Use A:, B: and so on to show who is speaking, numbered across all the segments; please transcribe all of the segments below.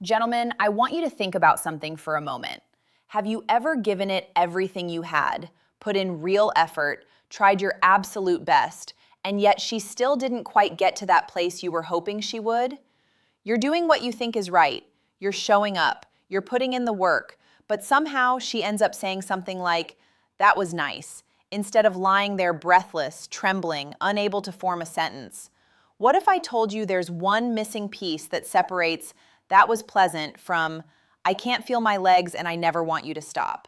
A: Gentlemen, I want you to think about something for a moment. Have you ever given it everything you had, put in real effort, tried your absolute best, and yet she still didn't quite get to that place you were hoping she would? You're doing what you think is right. You're showing up. You're putting in the work. But somehow she ends up saying something like, "That was nice," instead of lying there breathless, trembling, unable to form a sentence. What if I told you there's one missing piece that separates "that was pleasant" from "I can't feel my legs and I never want you to stop"?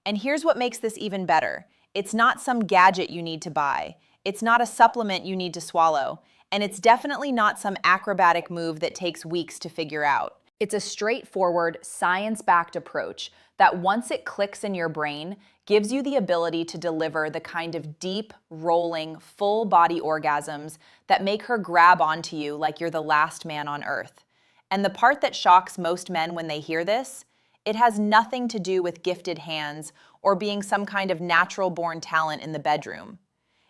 A: And here's what makes this even better. It's not some gadget you need to buy. It's not a supplement you need to swallow. And it's definitely not some acrobatic move that takes weeks to figure out. It's a straightforward, science-backed approach that once it clicks in your brain, gives you the ability to deliver the kind of deep, rolling, full-body orgasms that make her grab onto you like you're the last man on earth. And the part that shocks most men when they hear this, it has nothing to do with gifted hands or being some kind of natural-born talent in the bedroom.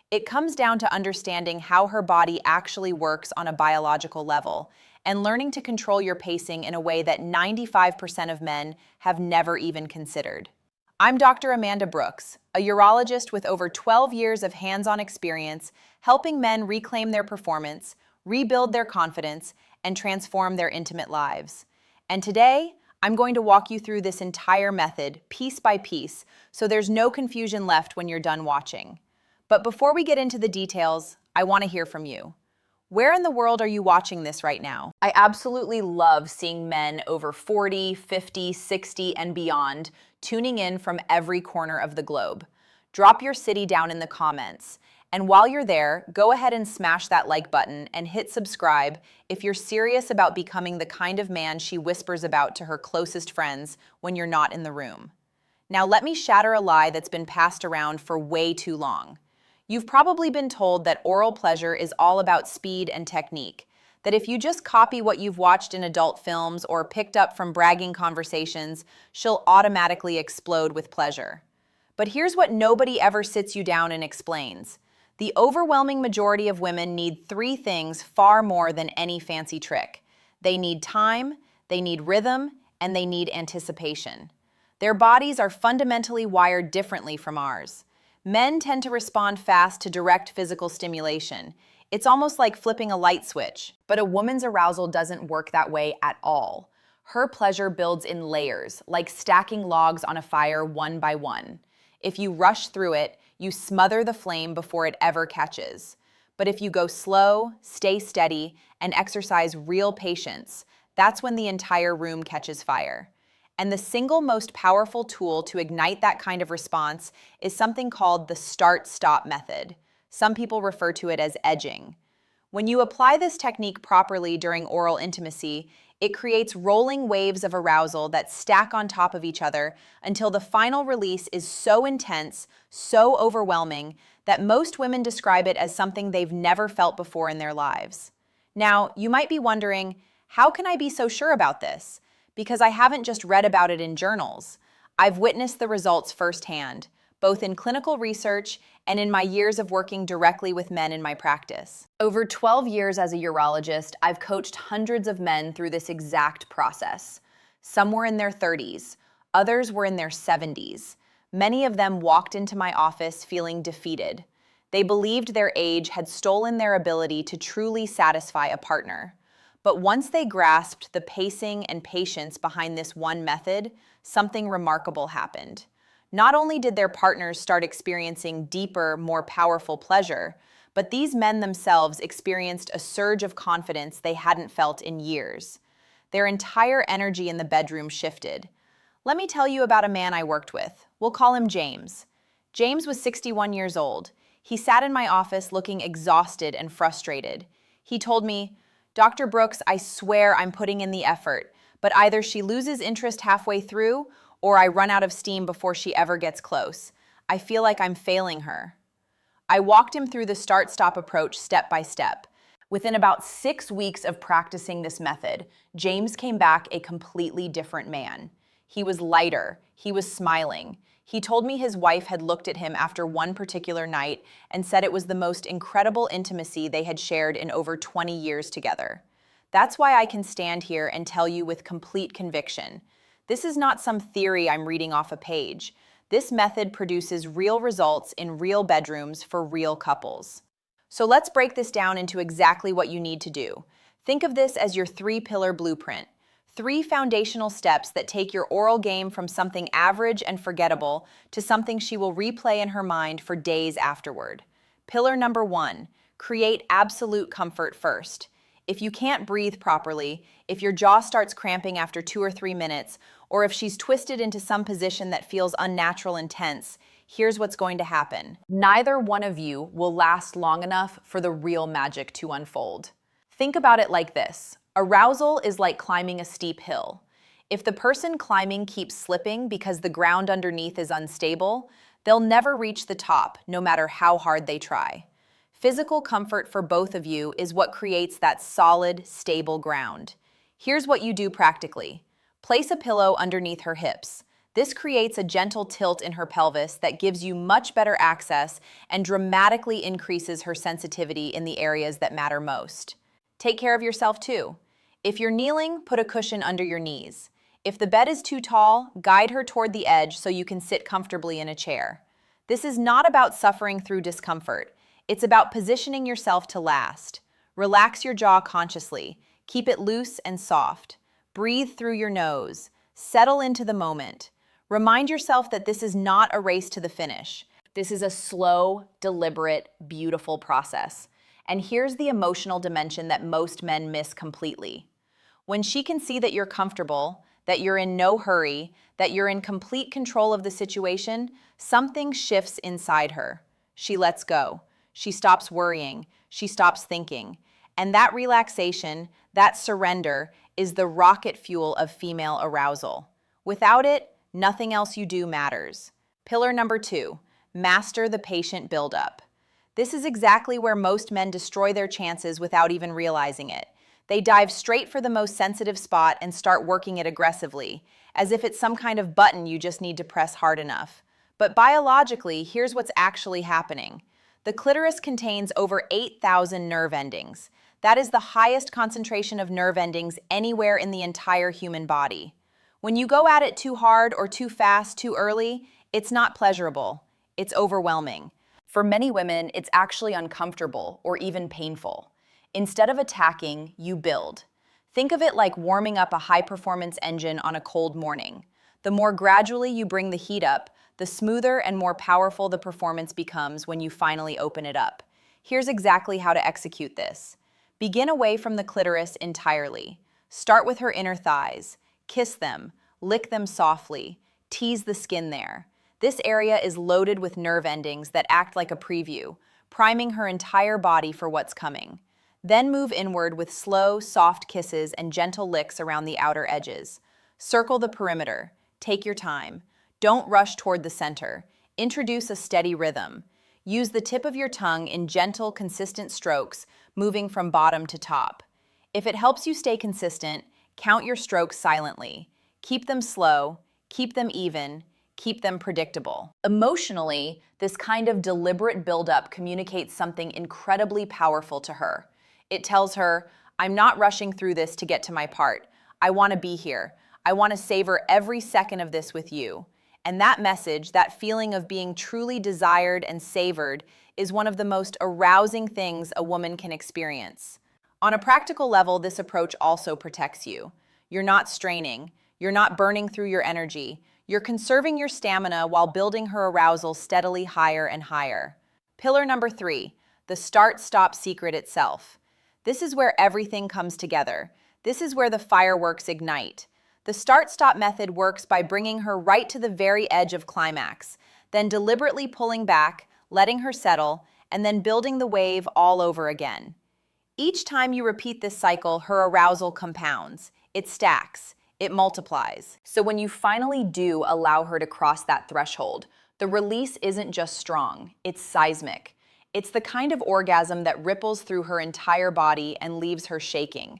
A: It comes down to understanding how her body actually works on a biological level and learning to control your pacing in a way that 95% of men have never even considered. I'm Dr. Amanda Brooks, a urologist with over 12 years of hands-on experience helping men reclaim their performance, rebuild their confidence, and transform their intimate lives. And today, I'm going to walk you through this entire method, piece by piece, so there's no confusion left when you're done watching. But before we get into the details, I want to hear from you. Where in the world are you watching this right now? I absolutely love seeing men over 40, 50, 60, and beyond tuning in from every corner of the globe. Drop your city down in the comments. And while you're there, go ahead and smash that like button and hit subscribe if you're serious about becoming the kind of man she whispers about to her closest friends when you're not in the room. Now let me shatter a lie that's been passed around for way too long. You've probably been told that oral pleasure is all about speed and technique, that if you just copy what you've watched in adult films or picked up from bragging conversations, she'll automatically explode with pleasure. But here's what nobody ever sits you down and explains. The overwhelming majority of women need three things far more than any fancy trick. They need time, they need rhythm, and they need anticipation. Their bodies are fundamentally wired differently from ours. Men tend to respond fast to direct physical stimulation. It's almost like flipping a light switch. But a woman's arousal doesn't work that way at all. Her pleasure builds in layers, like stacking logs on a fire one by one. If you rush through it, you smother the flame before it ever catches. But if you go slow, stay steady, and exercise real patience, that's when the entire room catches fire. And the single most powerful tool to ignite that kind of response is something called the start-stop method. Some people refer to it as edging. When you apply this technique properly during oral intimacy, it creates rolling waves of arousal that stack on top of each other until the final release is so intense, so overwhelming, that most women describe it as something they've never felt before in their lives. Now, you might be wondering, how can I be so sure about this? Because I haven't just read about it in journals. I've witnessed the results firsthand, both in clinical research and in my years of working directly with men in my practice. Over 12 years as a urologist, I've coached hundreds of men through this exact process. Some were in their 30s, others were in their 70s. Many of them walked into my office feeling defeated. They believed their age had stolen their ability to truly satisfy a partner. But once they grasped the pacing and patience behind this one method, something remarkable happened. Not only did their partners start experiencing deeper, more powerful pleasure, but these men themselves experienced a surge of confidence they hadn't felt in years. Their entire energy in the bedroom shifted. Let me tell you about a man I worked with. We'll call him James. James was 61 years old. He sat in my office looking exhausted and frustrated. He told me, "Dr. Brooks, I swear I'm putting in the effort, but either she loses interest halfway through or I run out of steam before she ever gets close. I feel like I'm failing her." I walked him through the start-stop approach step by step. Within about 6 weeks of practicing this method, James came back a completely different man. He was lighter, he was smiling. He told me his wife had looked at him after one particular night and said it was the most incredible intimacy they had shared in over 20 years together. That's why I can stand here and tell you with complete conviction. This is not some theory I'm reading off a page. This method produces real results in real bedrooms for real couples. So let's break this down into exactly what you need to do. Think of this as your three-pillar blueprint. 3 foundational steps that take your oral game from something average and forgettable to something she will replay in her mind for days afterward. Pillar number 1, create absolute comfort first. If you can't breathe properly, if your jaw starts cramping after 2 or 3 minutes, or if she's twisted into some position that feels unnatural and tense, here's what's going to happen. Neither one of you will last long enough for the real magic to unfold. Think about it like this. Arousal is like climbing a steep hill. If the person climbing keeps slipping because the ground underneath is unstable, they'll never reach the top, no matter how hard they try. Physical comfort for both of you is what creates that solid, stable ground. Here's what you do practically. Place a pillow underneath her hips. This creates a gentle tilt in her pelvis that gives you much better access and dramatically increases her sensitivity in the areas that matter most. Take care of yourself too. If you're kneeling, put a cushion under your knees. If the bed is too tall, guide her toward the edge so you can sit comfortably in a chair. This is not about suffering through discomfort. It's about positioning yourself to last. Relax your jaw consciously. Keep it loose and soft. Breathe through your nose. Settle into the moment. Remind yourself that this is not a race to the finish. This is a slow, deliberate, beautiful process. And here's the emotional dimension that most men miss completely. When she can see that you're comfortable, that you're in no hurry, that you're in complete control of the situation, something shifts inside her. She lets go. She stops worrying. She stops thinking. And that relaxation, that surrender, is the rocket fuel of female arousal. Without it, nothing else you do matters. Pillar number 2, master the patient buildup. This is exactly where most men destroy their chances without even realizing it. They dive straight for the most sensitive spot and start working it aggressively, as if it's some kind of button you just need to press hard enough. But biologically, here's what's actually happening. The clitoris contains over 8,000 nerve endings. That is the highest concentration of nerve endings anywhere in the entire human body. When you go at it too hard or too fast, too early, it's not pleasurable. It's overwhelming. For many women, it's actually uncomfortable or even painful. Instead of attacking, you build. Think of it like warming up a high-performance engine on a cold morning. The more gradually you bring the heat up, the smoother and more powerful the performance becomes when you finally open it up. Here's exactly how to execute this. Begin away from the clitoris entirely. Start with her inner thighs. Kiss them, lick them softly, tease the skin there. This area is loaded with nerve endings that act like a preview, priming her entire body for what's coming. Then move inward with slow, soft kisses and gentle licks around the outer edges. Circle the perimeter. Take your time. Don't rush toward the center. Introduce a steady rhythm. Use the tip of your tongue in gentle, consistent strokes, moving from bottom to top. If it helps you stay consistent, count your strokes silently. Keep them slow, keep them even, keep them predictable. Emotionally, this kind of deliberate buildup communicates something incredibly powerful to her. It tells her, I'm not rushing through this to get to my part. I want to be here. I want to savor every second of this with you. And that message, that feeling of being truly desired and savored, is one of the most arousing things a woman can experience. On a practical level, this approach also protects you. You're not straining. You're not burning through your energy. You're conserving your stamina while building her arousal steadily higher and higher. Pillar number 3, the start-stop secret itself. This is where everything comes together. This is where the fireworks ignite. The start-stop method works by bringing her right to the very edge of climax, then deliberately pulling back, letting her settle, and then building the wave all over again. Each time you repeat this cycle, her arousal compounds. It stacks. It multiplies. So when you finally do allow her to cross that threshold, the release isn't just strong, it's seismic. It's the kind of orgasm that ripples through her entire body and leaves her shaking.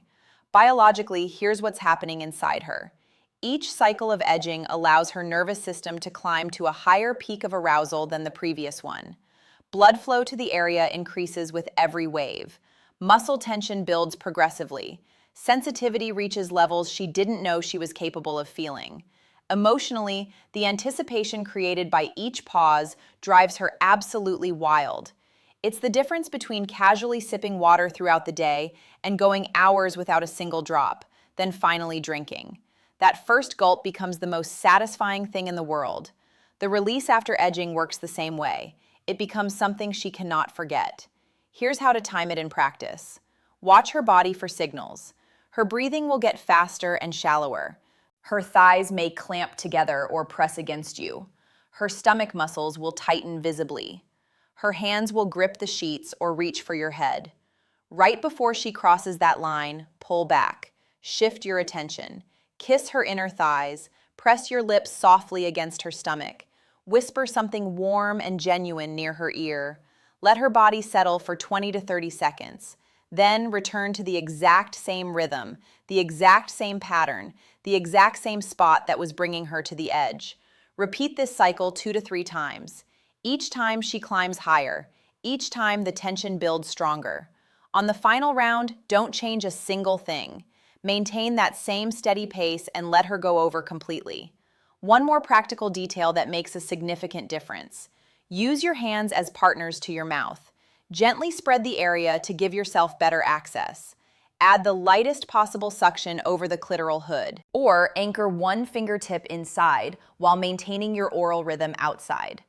A: Biologically, here's what's happening inside her. Each cycle of edging allows her nervous system to climb to a higher peak of arousal than the previous one. Blood flow to the area increases with every wave. Muscle tension builds progressively. Sensitivity reaches levels she didn't know she was capable of feeling. Emotionally, the anticipation created by each pause drives her absolutely wild. It's the difference between casually sipping water throughout the day and going hours without a single drop, then finally drinking. That first gulp becomes the most satisfying thing in the world. The release after edging works the same way. It becomes something she cannot forget. Here's how to time it in practice. Watch her body for signals. Her breathing will get faster and shallower. Her thighs may clamp together or press against you. Her stomach muscles will tighten visibly. Her hands will grip the sheets or reach for your head. Right before she crosses that line, pull back. Shift your attention. Kiss her inner thighs. Press your lips softly against her stomach. Whisper something warm and genuine near her ear. Let her body settle for 20 to 30 seconds. Then return to the exact same rhythm, the exact same pattern, the exact same spot that was bringing her to the edge. Repeat this cycle 2 to 3 times. Each time she climbs higher. Each time the tension builds stronger. On the final round, don't change a single thing. Maintain that same steady pace and let her go over completely. One more practical detail that makes a significant difference. Use your hands as partners to your mouth. Gently spread the area to give yourself better access. Add the lightest possible suction over the clitoral hood, or anchor one fingertip inside while maintaining your oral rhythm outside.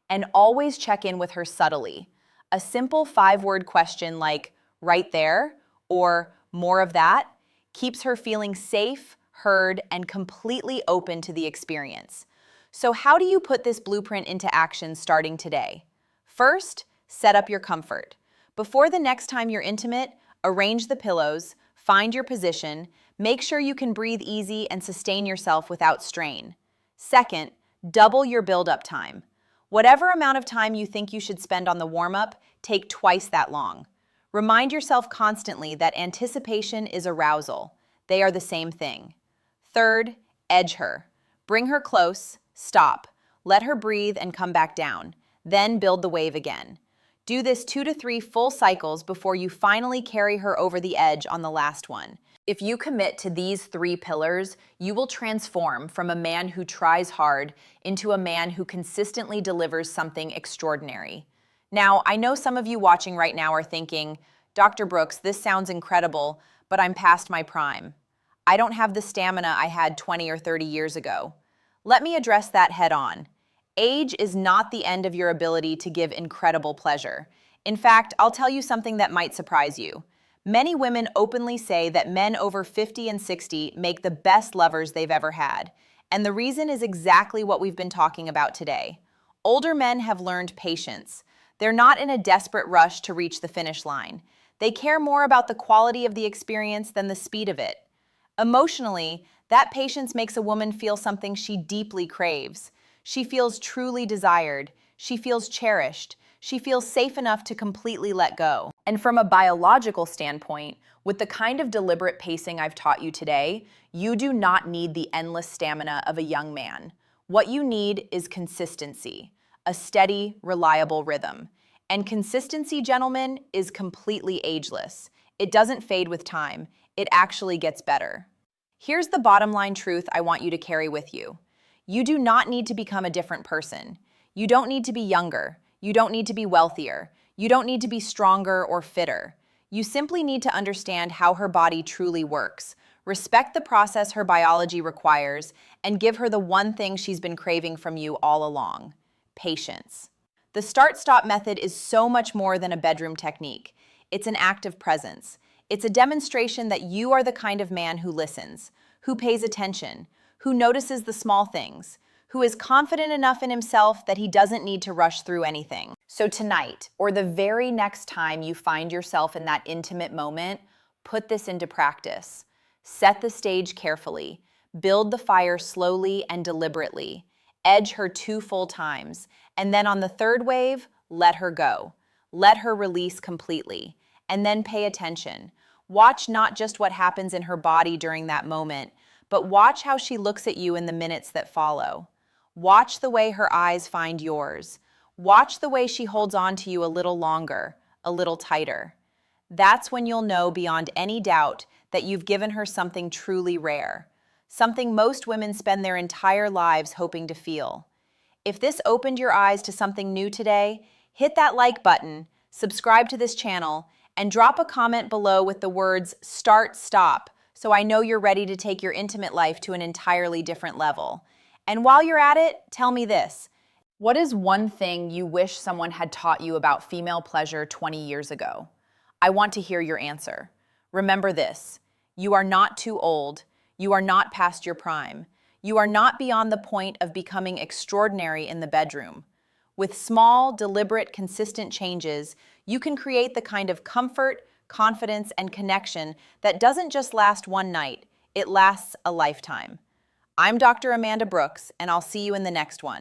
A: And always check in with her subtly. A simple 5-word question like, right there, or more of that, keeps her feeling safe, heard, and completely open to the experience. So how do you put this blueprint into action starting today? First, set up your comfort. Before the next time you're intimate, arrange the pillows, find your position, make sure you can breathe easy and sustain yourself without strain. Second, double your build-up time. Whatever amount of time you think you should spend on the warm-up, take twice that long. Remind yourself constantly that anticipation is arousal. They are the same thing. Third, edge her. Bring her close, stop, let her breathe and come back down. Then build the wave again. Do this 2 to 3 full cycles before you finally carry her over the edge on the last one. If you commit to these 3 pillars, you will transform from a man who tries hard into a man who consistently delivers something extraordinary. Now, I know some of you watching right now are thinking, Dr. Brooks, this sounds incredible, but I'm past my prime. I don't have the stamina I had 20 or 30 years ago. Let me address that head on. Age is not the end of your ability to give incredible pleasure. In fact, I'll tell you something that might surprise you. Many women openly say that men over 50 and 60 make the best lovers they've ever had. And the reason is exactly what we've been talking about today. Older men have learned patience. They're not in a desperate rush to reach the finish line. They care more about the quality of the experience than the speed of it. Emotionally, that patience makes a woman feel something she deeply craves. She feels truly desired. She feels cherished. She feels safe enough to completely let go. And from a biological standpoint, with the kind of deliberate pacing I've taught you today, you do not need the endless stamina of a young man. What you need is consistency, a steady, reliable rhythm. And consistency, gentlemen, is completely ageless. It doesn't fade with time. It actually gets better. Here's the bottom line truth I want you to carry with you. You do not need to become a different person. You don't need to be younger. You don't need to be wealthier. You don't need to be stronger or fitter. You simply need to understand how her body truly works, respect the process her biology requires, and give her the one thing she's been craving from you all along: patience. The start-stop method is so much more than a bedroom technique. It's an act of presence. It's a demonstration that you are the kind of man who listens, who pays attention, who notices the small things, who is confident enough in himself that he doesn't need to rush through anything. So tonight, or the very next time you find yourself in that intimate moment, put this into practice. Set the stage carefully. Build the fire slowly and deliberately. Edge her 2 full times. And then on the 3rd wave, let her go. Let her release completely. And then pay attention. Watch not just what happens in her body during that moment, but watch how she looks at you in the minutes that follow. Watch the way her eyes find yours. Watch the way she holds on to you a little longer, a little tighter. That's when you'll know beyond any doubt that you've given her something truly rare, something most women spend their entire lives hoping to feel. If this opened your eyes to something new today, hit that like button, subscribe to this channel, and drop a comment below with the words "Start Stop" so I know you're ready to take your intimate life to an entirely different level. And while you're at it, tell me this. What is one thing you wish someone had taught you about female pleasure 20 years ago? I want to hear your answer. Remember this: you are not too old, you are not past your prime, you are not beyond the point of becoming extraordinary in the bedroom. With small, deliberate, consistent changes, you can create the kind of comfort, confidence, and connection that doesn't just last one night, it lasts a lifetime. I'm Dr. Amanda Brooks, and I'll see you in the next one.